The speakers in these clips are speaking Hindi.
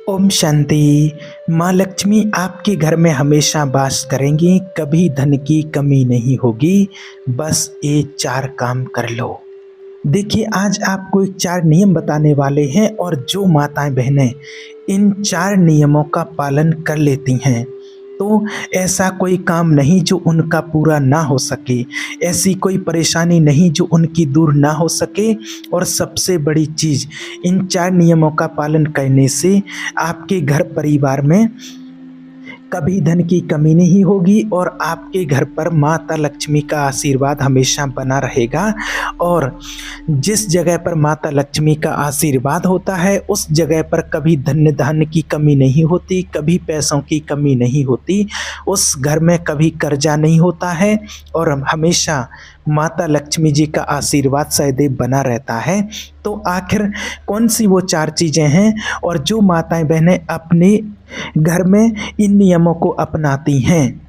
ओम शांति। माँ लक्ष्मी आपके घर में हमेशा वास करेंगी, कभी धन की कमी नहीं होगी। बस ये 4 काम कर लो। देखिए, आज आपको एक 4 नियम बताने वाले हैं और जो माताएं बहनें इन 4 नियमों का पालन कर लेती हैं तो ऐसा कोई काम नहीं जो उनका पूरा ना हो सके, ऐसी कोई परेशानी नहीं जो उनकी दूर ना हो सके। और सबसे बड़ी चीज़, इन 4 नियमों का पालन करने से आपके घर परिवार में कभी धन की कमी नहीं होगी और आपके घर पर माता लक्ष्मी का आशीर्वाद हमेशा बना रहेगा। और जिस जगह पर माता लक्ष्मी का आशीर्वाद होता है उस जगह पर कभी धन की कमी नहीं होती, कभी पैसों की कमी नहीं होती, उस घर में कभी कर्जा नहीं होता है और हमेशा माता लक्ष्मी जी का आशीर्वाद सदैव बना रहता है। तो आखिर कौन सी वो 4 चीज़ें हैं और जो माताएं बहनें अपने घर में इन नियमों को अपनाती हैं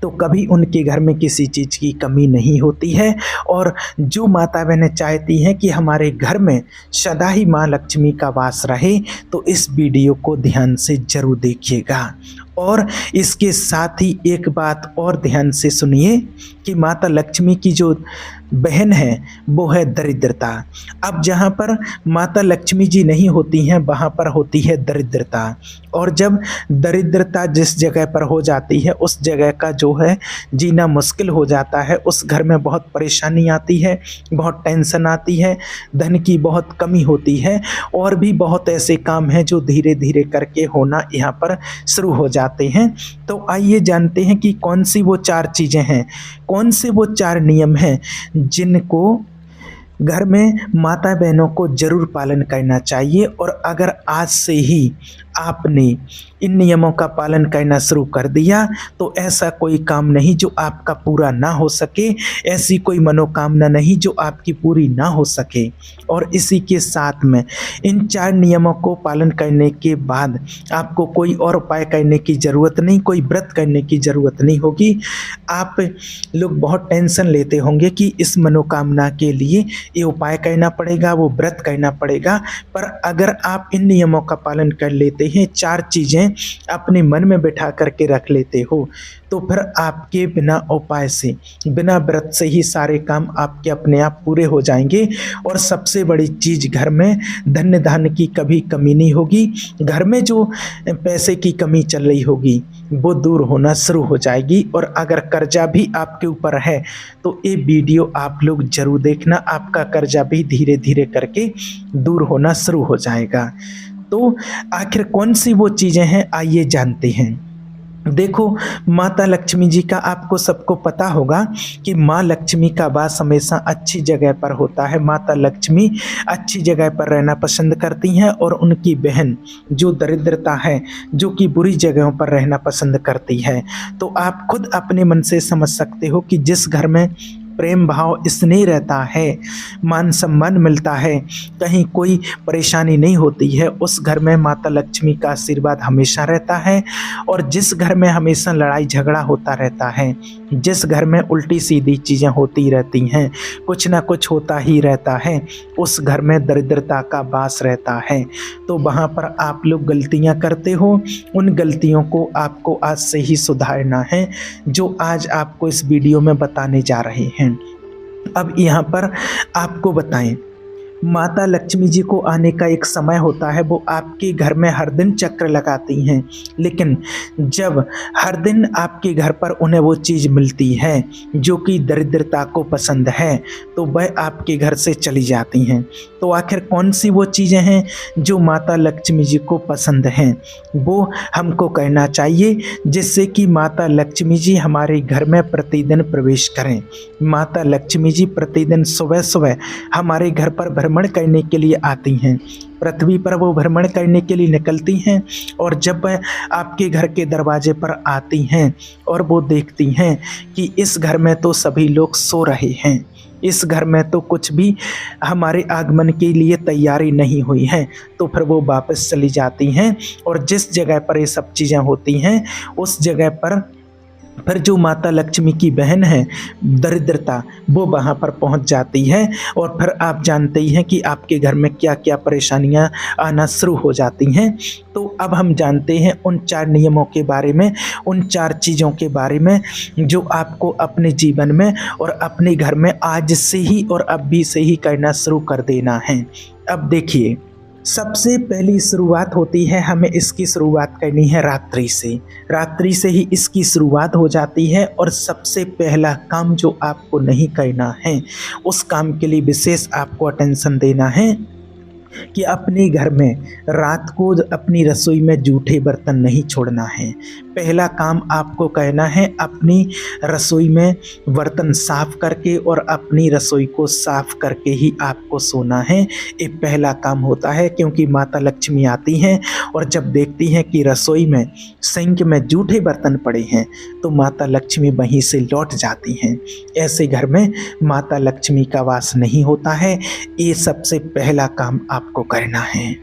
तो कभी उनके घर में किसी चीज़ की कमी नहीं होती है। और जो माता बहनें चाहती हैं कि हमारे घर में सदा ही माँ लक्ष्मी का वास रहे तो इस वीडियो को ध्यान से ज़रूर देखिएगा। और इसके साथ ही एक बात और ध्यान से सुनिए कि माता लक्ष्मी की जो बहन है वो है दरिद्रता। अब जहाँ पर माता लक्ष्मी जी नहीं होती हैं वहाँ पर होती है दरिद्रता। और जब दरिद्रता जिस जगह पर हो जाती है उस जगह का जो है जीना मुश्किल हो जाता है, उस घर में बहुत परेशानी आती है, बहुत टेंशन आती है, धन की बहुत कमी होती है और भी बहुत ऐसे काम हैं जो धीरे धीरे करके होना यहाँ पर शुरू हो जाते हैं। तो आइए जानते हैं कि कौन सी वो 4 चीज़ें हैं, कौन से वो 4 नियम हैं जिनको घर में माता बहनों को ज़रूर पालन करना चाहिए। और अगर आज से ही आपने इन नियमों का पालन करना शुरू कर दिया तो ऐसा कोई काम नहीं जो आपका पूरा ना हो सके, ऐसी कोई मनोकामना नहीं जो आपकी पूरी ना हो सके। और इसी के साथ में इन 4 नियमों को पालन करने के बाद आपको कोई और उपाय करने की ज़रूरत नहीं, कोई व्रत करने की ज़रूरत नहीं होगी। आप लोग बहुत टेंशन लेते होंगे कि इस मनोकामना के लिए ये उपाय करना पड़ेगा, वो व्रत करना पड़ेगा, पर अगर आप इन नियमों का पालन कर लेते हैं, 4 चीज़ें अपने मन में बिठा करके रख लेते हो तो फिर आपके बिना उपाय से, बिना व्रत से ही सारे काम आपके अपने आप पूरे हो जाएंगे। और सबसे बड़ी चीज़, घर में धन की कभी कमी नहीं होगी। घर में जो पैसे की कमी चल रही होगी वो दूर होना शुरू हो जाएगी। और अगर कर्जा भी आपके ऊपर है तो ये वीडियो आप लोग ज़रूर देखना, आपका कर्जा भी धीरे धीरे करके दूर होना शुरू हो जाएगा। तो आखिर कौन सी वो चीज़ें हैं, आइए जानते हैं। देखो, माता लक्ष्मी जी का आपको सबको पता होगा कि माँ लक्ष्मी का वास हमेशा अच्छी जगह पर होता है। माता लक्ष्मी अच्छी जगह पर रहना पसंद करती हैं और उनकी बहन जो दरिद्रता है, जो कि बुरी जगहों पर रहना पसंद करती है। तो आप खुद अपने मन से समझ सकते हो कि जिस घर में प्रेम भाव स्नेह रहता है, मान सम्मान मिलता है, कहीं कोई परेशानी नहीं होती है, उस घर में माता लक्ष्मी का आशीर्वाद हमेशा रहता है। और जिस घर में हमेशा लड़ाई झगड़ा होता रहता है, जिस घर में उल्टी सीधी चीज़ें होती रहती हैं, कुछ ना कुछ होता ही रहता है, उस घर में दरिद्रता का वास रहता है। तो वहाँ पर आप लोग गलतियाँ करते हो, उन गलतियों को आपको आज से ही सुधारना है जो आज आपको इस वीडियो में बताने जा रहे हैं। अब यहाँ पर आपको बताएं, माता लक्ष्मी जी को आने का एक समय होता है, वो आपके घर में हर दिन चक्कर लगाती हैं, लेकिन जब हर दिन आपके घर पर उन्हें वो चीज़ मिलती है जो कि दरिद्रता को पसंद है तो वह आपके घर से चली जाती हैं। तो आखिर कौन सी वो चीज़ें हैं जो माता लक्ष्मी जी को पसंद हैं, वो हमको करना चाहिए जिससे कि माता लक्ष्मी जी हमारे घर में प्रतिदिन प्रवेश करें। माता लक्ष्मी जी प्रतिदिन सुबह सुबह हमारे घर पर भ्रमण करने के लिए आती हैं, पृथ्वी पर वो भ्रमण करने के लिए निकलती हैं। और जब वह आपके घर के दरवाजे पर आती हैं और वो देखती हैं कि इस घर में तो सभी लोग सो रहे हैं, इस घर में तो कुछ भी हमारे आगमन के लिए तैयारी नहीं हुई है, तो फिर वो वापस चली जाती हैं। और जिस जगह पर ये सब चीज़ें होती हैं उस जगह पर फिर जो माता लक्ष्मी की बहन है दरिद्रता, वो वहाँ पर पहुँच जाती है और फिर आप जानते ही हैं कि आपके घर में क्या क्या परेशानियाँ आना शुरू हो जाती हैं। तो अब हम जानते हैं उन 4 नियमों के बारे में, उन 4 चीज़ों के बारे में जो आपको अपने जीवन में और अपने घर में आज से ही और अभी से ही करना शुरू कर देना है। अब देखिए, सबसे पहली शुरुआत होती है, हमें इसकी शुरुआत करनी है रात्रि से। रात्रि से ही इसकी शुरुआत हो जाती है और सबसे पहला काम जो आपको नहीं करना है, उस काम के लिए विशेष आपको अटेंशन देना है कि अपने घर में रात को अपनी रसोई में जूठे बर्तन नहीं छोड़ना है। पहला काम आपको करना है अपनी रसोई में बर्तन साफ करके और अपनी रसोई को साफ करके ही आपको सोना है। ये पहला काम होता है, क्योंकि माता लक्ष्मी आती हैं और जब देखती हैं कि रसोई में सिंक में जूठे बर्तन पड़े हैं तो माता लक्ष्मी वहीं से लौट जाती हैं। ऐसे घर में माता लक्ष्मी का वास नहीं होता है। ये सबसे पहला काम आपको करना है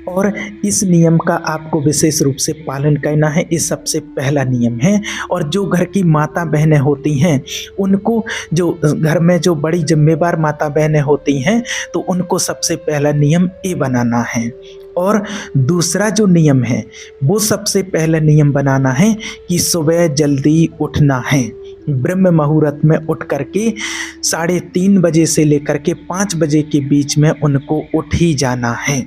और इस नियम का आपको विशेष रूप से पालन करना है। ये सबसे पहला नियम है। और जो घर की माता बहनें होती हैं, उनको, जो घर में जो बड़ी जिम्मेदार माता बहनें होती हैं, तो उनको सबसे पहला नियम ये बनाना है। और दूसरा जो नियम है वो सबसे पहला नियम बनाना है कि सुबह जल्दी उठना है। ब्रह्म मुहूर्त में उठ करके 3:30 बजे से लेकर के 5 बजे के बीच में उनको उठ ही जाना है।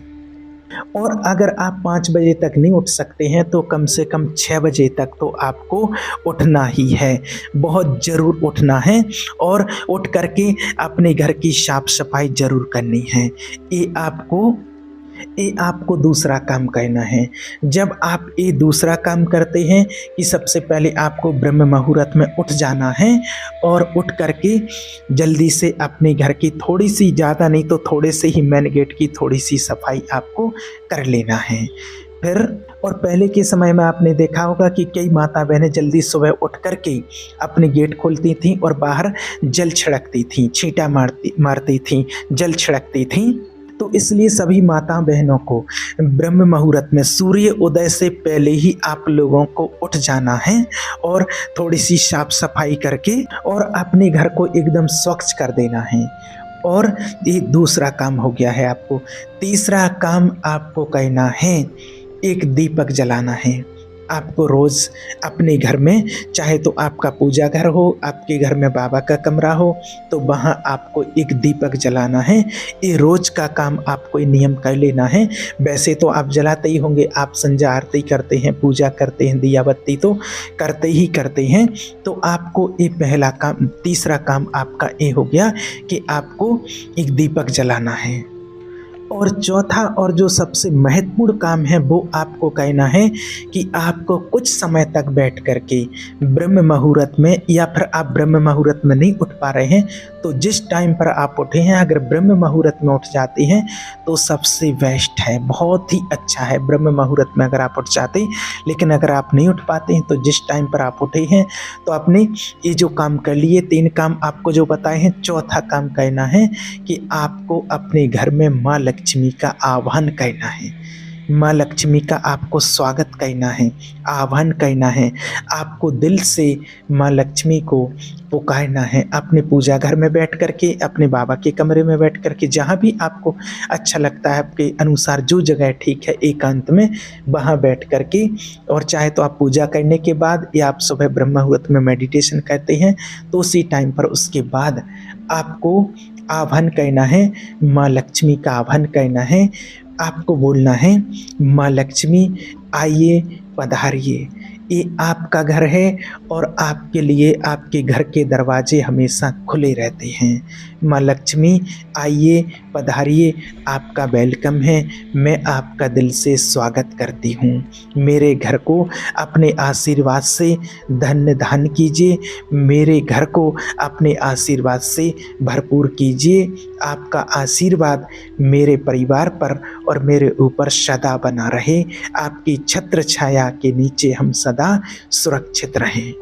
और अगर आप 5 बजे तक नहीं उठ सकते हैं तो कम से कम 6 बजे तक तो आपको उठना ही है, बहुत ज़रूर उठना है। और उठ करके अपने घर की साफ सफाई ज़रूर करनी है। ये आपको दूसरा काम करना है। जब आप ये दूसरा काम करते हैं कि सबसे पहले आपको ब्रह्म मुहूर्त में उठ जाना है और उठ करके जल्दी से अपने घर की थोड़ी सी, ज़्यादा नहीं तो थोड़े से ही मेन गेट की थोड़ी सी सफाई आपको कर लेना है। फिर और पहले के समय में आपने देखा होगा कि कई माता बहनें जल्दी सुबह उठ करके अपने गेट खोलती थीं और बाहर जल छिड़कती थीं, छींटा मारती थीं, जल छिड़कती थीं। तो इसलिए सभी माता बहनों को ब्रह्म मुहूर्त में सूर्य उदय से पहले ही आप लोगों को उठ जाना है और थोड़ी सी साफ सफाई करके और अपने घर को एकदम स्वच्छ कर देना है। और ये दूसरा काम हो गया है। आपको तीसरा काम आपको करना है, एक दीपक जलाना है। आपको रोज़ अपने घर में, चाहे तो आपका पूजा घर हो, आपके घर में बाबा का कमरा हो, तो वहाँ आपको एक दीपक जलाना है। ये रोज़ का काम आपको ये नियम कर लेना है। वैसे तो आप जलाते ही होंगे, आप संध्या आरती करते हैं, पूजा करते हैं, दिया बत्ती तो करते ही करते हैं। तो आपको ये पहला काम, तीसरा काम आपका ये हो गया कि आपको एक दीपक जलाना है। और चौथा और जो सबसे महत्वपूर्ण काम है वो आपको कहना है कि आपको कुछ समय तक बैठ करके ब्रह्म मुहूर्त में, या फिर आप ब्रह्म मुहूर्त में नहीं उठ पा रहे हैं तो जिस टाइम पर आप उठे हैं, अगर ब्रह्म मुहूर्त में उठ जाते हैं तो सबसे बेस्ट है, बहुत ही अच्छा है ब्रह्म मुहूर्त में अगर आप उठ जाते। लेकिन अगर आप नहीं उठ पाते हैं तो जिस टाइम पर आप उठे हैं तो आपने ये जो काम कर लिए, 3 काम आपको जो बताए हैं, चौथा काम कहना है कि आपको अपने घर में माँ लक्ष्मी का आह्वान करना है। माँ लक्ष्मी का आपको स्वागत करना है, आह्वान करना है। आपको दिल से माँ लक्ष्मी को पुकारना है। अपने पूजा घर में बैठ करके, अपने बाबा के कमरे में बैठ करके, जहाँ भी आपको अच्छा लगता है, आपके अनुसार जो जगह ठीक है एकांत में, वहाँ बैठ करके, और चाहे तो आप पूजा करने के बाद या आप सुबह ब्रह्म मुहूर्त में मेडिटेशन करते हैं तो उसी टाइम पर उसके बाद आपको आह्वान करना है, माँ लक्ष्मी का आह्वान करना है। आपको बोलना है, माँ लक्ष्मी आइए, पधारिए। ये आपका घर है और आपके लिए आपके घर के दरवाजे हमेशा खुले रहते हैं। माँ लक्ष्मी आइए, पधारिए, आपका वेलकम है। मैं आपका दिल से स्वागत करती हूँ। मेरे घर को अपने आशीर्वाद से धन्य धान कीजिए, मेरे घर को अपने आशीर्वाद से भरपूर कीजिए। आपका आशीर्वाद मेरे परिवार पर और मेरे ऊपर सदा बना रहे। आपकी छत्र छाया के नीचे हम सदा सुरक्षित रहें।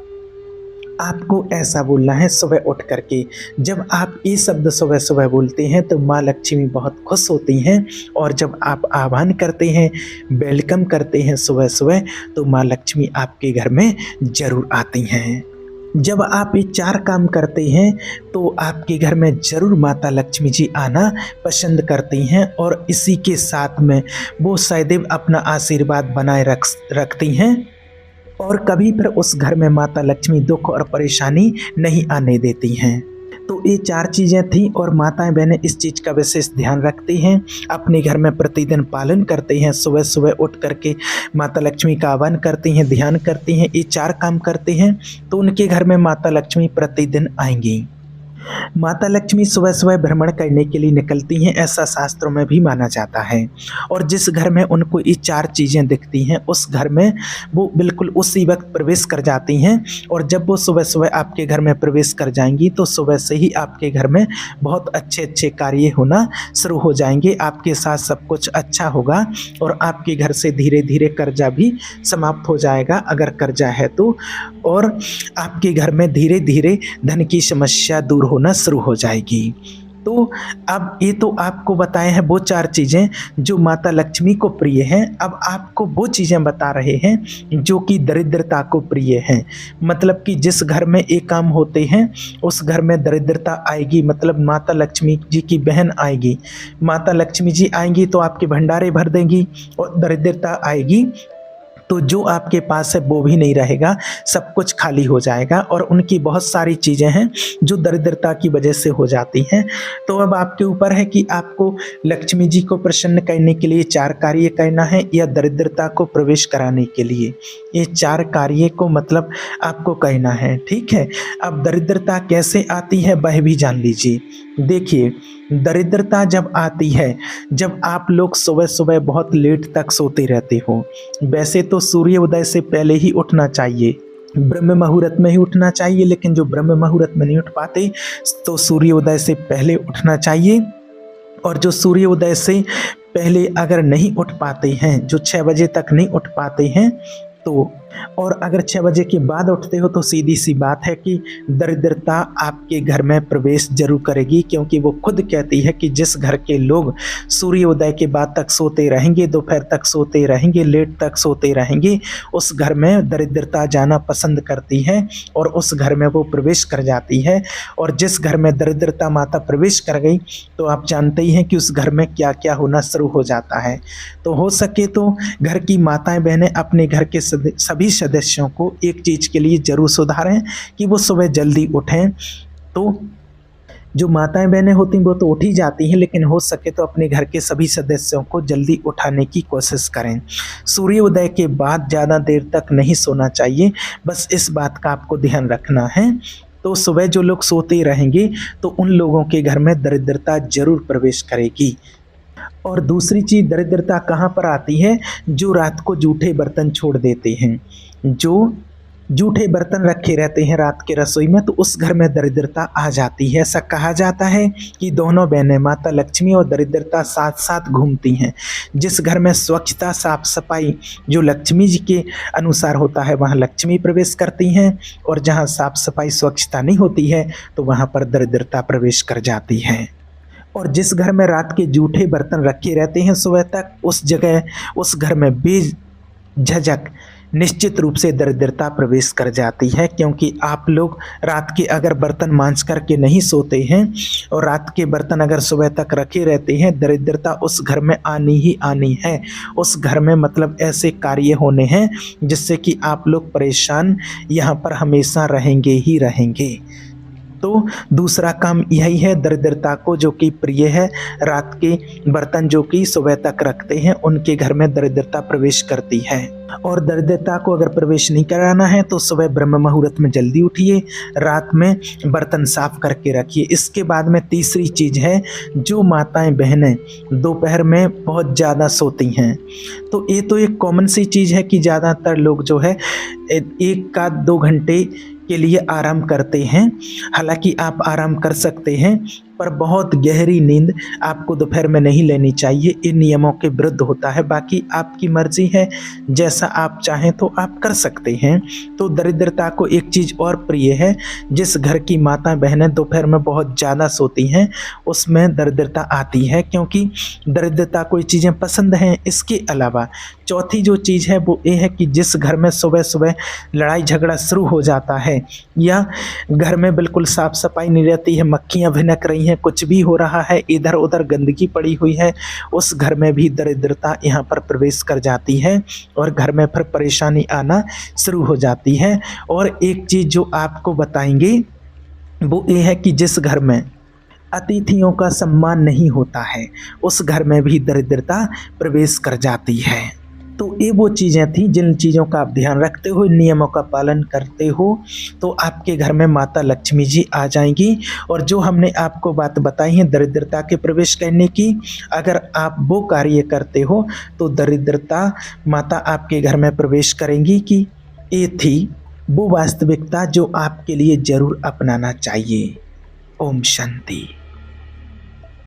आपको ऐसा बोलना है सुबह उठ करके। जब आप ये शब्द सुबह सुबह बोलते हैं तो माँ लक्ष्मी बहुत खुश होती हैं, और जब आप आह्वान करते हैं, वेलकम करते हैं सुबह सुबह, तो माँ लक्ष्मी आपके घर में ज़रूर आती हैं। जब आप ये 4 काम करते हैं तो आपके घर में ज़रूर माता लक्ष्मी जी आना पसंद करती हैं और इसी के साथ में वो सदैव अपना आशीर्वाद बनाए रखती हैं और कभी फिर उस घर में माता लक्ष्मी दुख और परेशानी नहीं आने देती हैं। तो ये 4 चीज़ें थीं और माताएं बहनें इस चीज़ का विशेष ध्यान रखती हैं, अपने घर में प्रतिदिन पालन करते हैं, सुबह सुबह उठ करके माता लक्ष्मी का आह्वान करती हैं, ध्यान करती हैं, ये 4 काम करते हैं तो उनके घर में माता लक्ष्मी प्रतिदिन आएंगी। माता लक्ष्मी सुबह सुबह भ्रमण करने के लिए निकलती हैं, ऐसा शास्त्रों में भी माना जाता है। और जिस घर में उनको ये 4 चीज़ें दिखती हैं उस घर में वो बिल्कुल उसी वक्त प्रवेश कर जाती हैं। और जब वो सुबह सुबह आपके घर में प्रवेश कर जाएंगी तो सुबह से ही आपके घर में बहुत अच्छे अच्छे कार्य होना शुरू हो जाएंगे, आपके साथ सब कुछ अच्छा होगा और आपके घर से धीरे धीरे कर्जा भी समाप्त हो जाएगा अगर कर्जा है तो, और आपके घर में धीरे धीरे धन की समस्या दूर होना शुरू हो जाएगी। तो अब ये तो आपको बताए हैं वो 4 चीज़ें जो माता लक्ष्मी को प्रिय हैं। अब आपको वो चीज़ें बता रहे हैं जो कि दरिद्रता को प्रिय हैं। मतलब कि जिस घर में ये काम होते हैं उस घर में दरिद्रता आएगी, मतलब माता लक्ष्मी जी की बहन आएगी। माता लक्ष्मी जी आएंगी तो आपके भंडारे भर देंगी और दरिद्रता आएगी तो जो आपके पास है वो भी नहीं रहेगा, सब कुछ खाली हो जाएगा। और उनकी बहुत सारी चीज़ें हैं जो दरिद्रता की वजह से हो जाती हैं। तो अब आपके ऊपर है कि आपको लक्ष्मी जी को प्रसन्न करने के लिए 4 कार्य करना है या दरिद्रता को प्रवेश कराने के लिए ये 4 कार्य को मतलब आपको कहना है, ठीक है। अब दरिद्रता कैसे आती है वह भी जान लीजिए। देखिए, दरिद्रता जब आती है जब आप लोग सुबह सुबह बहुत लेट तक सोते रहते हो। वैसे तो सूर्य उदय से पहले ही उठना चाहिए, ब्रह्म मुहूर्त में ही उठना चाहिए, लेकिन जो ब्रह्म मुहूर्त में नहीं उठ पाते तो सूर्य उदय से पहले उठना चाहिए। और जो सूर्य उदय से पहले अगर नहीं उठ पाते हैं, जो 6 बजे तक नहीं उठ पाते हैं तो, और अगर 6 बजे के बाद उठते हो तो सीधी सी बात है कि दरिद्रता आपके घर में प्रवेश जरूर करेगी, क्योंकि वो खुद कहती है कि जिस घर के लोग सूर्योदय के बाद तक सोते रहेंगे, दोपहर तक सोते रहेंगे, लेट तक सोते रहेंगे, उस घर में दरिद्रता जाना पसंद करती है और उस घर में वो प्रवेश कर जाती है। और जिस घर में दरिद्रता माता प्रवेश कर गई तो आप जानते ही हैं कि उस घर में क्या क्या होना शुरू हो जाता है। तो हो सके तो घर की माताएं बहनें अपने घर के सभी सदस्यों को एक चीज़ के लिए ज़रूर सुधारें कि वो सुबह जल्दी उठें। तो जो माताएं बहनें होती हैं वो तो उठ ही जाती हैं, लेकिन हो सके तो अपने घर के सभी सदस्यों को जल्दी उठाने की कोशिश करें। सूर्योदय के बाद ज़्यादा देर तक नहीं सोना चाहिए, बस इस बात का आपको ध्यान रखना है। तो सुबह जो लोग सोते रहेंगे तो उन लोगों के घर में दरिद्रता जरूर प्रवेश करेगी। और दूसरी चीज़, दरिद्रता कहाँ पर आती है? जो रात को जूठे बर्तन छोड़ देते हैं, जो जूठे बर्तन रखे रहते हैं रात के रसोई में, तो उस घर में दरिद्रता आ जाती है। ऐसा कहा जाता है कि दोनों बहनें माता लक्ष्मी और दरिद्रता साथ साथ घूमती हैं। जिस घर में स्वच्छता साफ सफाई जो लक्ष्मी जी के अनुसार होता है वहाँ लक्ष्मी प्रवेश करती हैं, और जहाँ साफ सफाई स्वच्छता नहीं होती है तो वहाँ पर दरिद्रता प्रवेश कर जाती है। और जिस घर में रात के जूठे बर्तन रखे रहते हैं सुबह तक, उस जगह उस घर में बेझिझक निश्चित रूप से दरिद्रता प्रवेश कर जाती है, क्योंकि आप लोग रात के अगर बर्तन मांज करके नहीं सोते हैं और रात के बर्तन अगर सुबह तक रखे रहते हैं, दरिद्रता उस घर में आनी ही आनी है। उस घर में मतलब ऐसे कार्य होने हैं जिससे कि आप लोग परेशान यहाँ पर हमेशा रहेंगे ही रहेंगे। तो दूसरा काम यही है, दरिद्रता को जो कि प्रिय है, रात के बर्तन जो कि सुबह तक रखते हैं उनके घर में दरिद्रता प्रवेश करती है। और दरिद्रता को अगर प्रवेश नहीं कराना है तो सुबह ब्रह्म मुहूर्त में जल्दी उठिए, रात में बर्तन साफ करके रखिए। इसके बाद में तीसरी चीज़ है, जो माताएं बहनें दोपहर में बहुत ज़्यादा सोती हैं, तो ये तो एक कॉमन सी चीज़ है कि ज़्यादातर लोग जो है 1 का 2 घंटे के लिए आराम करते हैं। हालांकि आप आराम कर सकते हैं, पर बहुत गहरी नींद आपको दोपहर में नहीं लेनी चाहिए, इन नियमों के विरुद्ध होता है। बाकी आपकी मर्जी है, जैसा आप चाहें तो आप कर सकते हैं। तो दरिद्रता को एक चीज़ और प्रिय है, जिस घर की माता बहनें दोपहर में बहुत ज़्यादा सोती हैं उसमें दरिद्रता आती है, क्योंकि दरिद्रता को ये चीज़ें पसंद हैं। इसके अलावा चौथी जो चीज़ है वो ये है कि जिस घर में सुबह सुबह लड़ाई झगड़ा शुरू हो जाता है, या घर में बिल्कुल साफ सफाई नहीं रहती है, मक्खियाँ भिनक रही हैं, कुछ भी हो रहा है, इधर उधर गंदगी पड़ी हुई है, उस घर में भी दरिद्रता यहाँ पर प्रवेश कर जाती है और घर में फिर परेशानी आना शुरू हो जाती है। और एक चीज़ जो आपको बताएंगे वो ये है कि जिस घर में अतिथियों का सम्मान नहीं होता है उस घर में भी दरिद्रता प्रवेश कर जाती है। तो ये वो चीज़ें थी जिन चीज़ों का आप ध्यान रखते हो, नियमों का पालन करते हो तो आपके घर में माता लक्ष्मी जी आ जाएंगी। और जो हमने आपको बात बताई है दरिद्रता के प्रवेश करने की, अगर आप वो कार्य करते हो तो दरिद्रता माता आपके घर में प्रवेश करेंगी। कि ये थी वो वास्तविकता जो आपके लिए ज़रूर अपनाना चाहिए। ओम शांति।